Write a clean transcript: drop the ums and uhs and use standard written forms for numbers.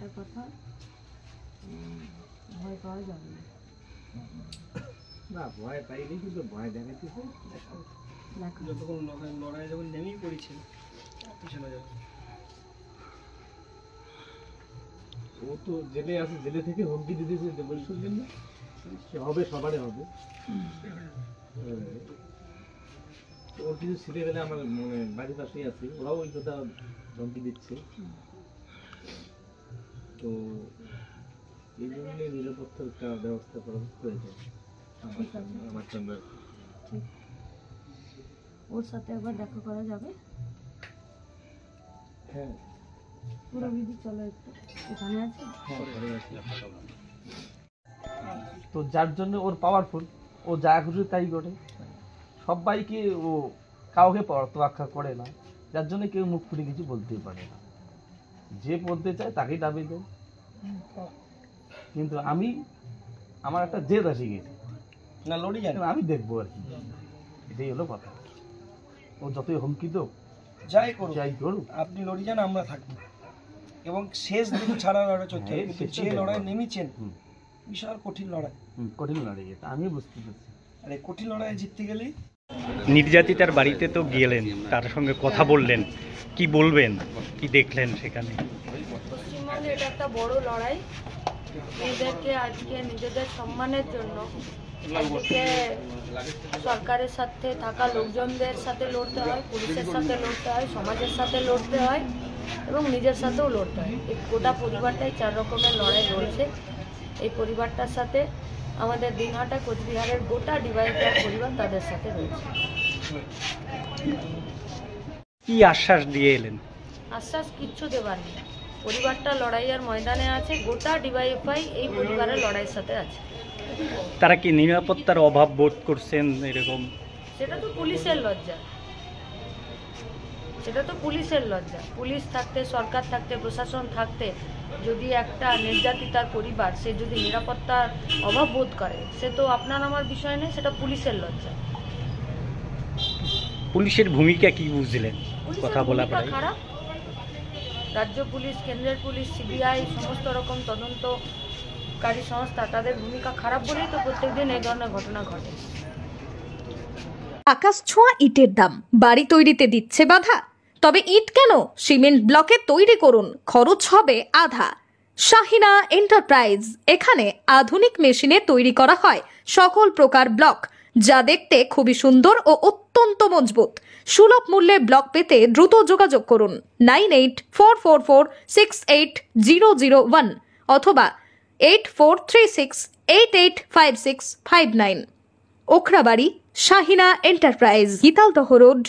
একটা কথা, ভয় পাওয়া যাবে না। না ভয় পাইলেই কিন্তু ভয় দেখাইতেছে। যতক্ষণ লড়াই যখন নেমেই পড়েছে পিছনে যাবে। ও তো জেলে আছে, জেলে থেকে হুমকি দিতেছে বলছিল না হবে, সবারই হবে। ওর কিছু ছেলেবেলা আমার মনে বাড়ির পাশেই আছে, ওরাও ওই কথা ধমকি দিচ্ছে। তো এই জন্য নিরাপত্তার একটা ব্যবস্থা করা প্রয়োজন আমার সঙ্গে। ওর সাথে একবার দেখা করা যাবে? হ্যাঁ পুরো বিধি চলো একটু, এখানে আছে। তো যার জন্য ওর পাওয়ারফুল, ও যা খুশি তাই করে, সবাইকে ও কাউকে তোয়াক্কা করে না, যার জন্য কেউ মুখ ফুটে কিছু বলতেই পারে না। যে বলতে চায় তাকেই দাবি দেয়। কিন্তু আমার একটা জেদ আসে গেছে না লড়ি যান, আমি দেখবো আর কি, এটাই হলো কথা। ও যতই হুমকি দো যাই করুক যাই করুক, আপনি লড়ি যান, আমরা থাকবো। এবং শেষ দিন ছাড়া লড়াই চলছে, যে লড়াই নেমেছেন বিশাল কঠিন লড়াই। কঠিন লড়াই, এটা আমি বুঝতে পারছি। আর এই কঠিন লড়াই জিততে গেলেই নির্যাতিতার বাড়িতে তো গেলেন, তার সঙ্গে কথা বললেন, কি বলবেন, কি দেখলেন সেখানে? পশ্চিমবঙ্গে এটা একটা বড় লড়াই। মেয়েদেরকে আজকে নিজেদের সম্মানের জন্য আজকে সরকারের সাথে থাকা লোকজনদের সাথে লড়তে হয়, পুলিশের সাথে লড়তে হয়, সমাজের সাথে লড়তে হয় এবং নিজের সাথেও লড়তে হয়। এই গোটা পরিবারটাই 4 রকমের লড়াই রয়েছে। এই পরিবারটার সাথে আমাদের দিনহাটা কোচবিহারের গোটা ডিওয়াইএফআই পরিবার তাদের সাথে রয়েছে। কি আশ্বাস দিয়ে এলেন? আশ্বাস কিচ্ছু দেবার নেই। পরিবারটা লড়াইয়ের ময়দানে আছে, গোটা ডিওয়াইএফআই এই পরিবারের লড়াইয়ের সাথে আছে। তারা কি নিরাপত্তার অভাব বোধ করছেন এরকম? সেটা তো পুলিশের লজ্জা, সেটা তো পুলিশের লজ্জা। পুলিশ থাকতে, সরকার থাকতে, প্রশাসন থাকতে যদি একটা নির্যাতিতার পরিবার সে যদি নিরাপত্তার অভাব বোধ করে, সে তো আপনার আমার বিষয় নেই, সেটা পুলিশের লজ্জা। পুলিশের ভূমিকা কি বুঝলেন? পুলিশের কথা বলা ভূমিকা খারাপ। রাজ্য পুলিশ, কেন্দ্রের পুলিশ, সিবিআই, সমস্ত রকম তদন্তকারী সংস্থা, তাদের ভূমিকা খারাপ বলেই তো প্রত্যেকদিন এই ধরনের ঘটনা ঘটে। আকাশ ছোঁয়া ইটের দাম বাড়ি তৈরিতে দিচ্ছে বাধা? তবে ইট কেন, সিমেন্ট ব্লকে তৈরি করুন, খরচ হবে আধা। শাহিনা এন্টারপ্রাইজ, এখানে আধুনিক মেশিনে তৈরি করা হয় সকল প্রকার ব্লক, যা দেখতে খুবই সুন্দর ও অত্যন্ত মজবুত। সুলভ মূল্যে ব্লক পেতে দ্রুত যোগাযোগ করুন 9844468001 অথবা 8436885659। Okhrabari, Shahina enterprise, Gitaldaha road,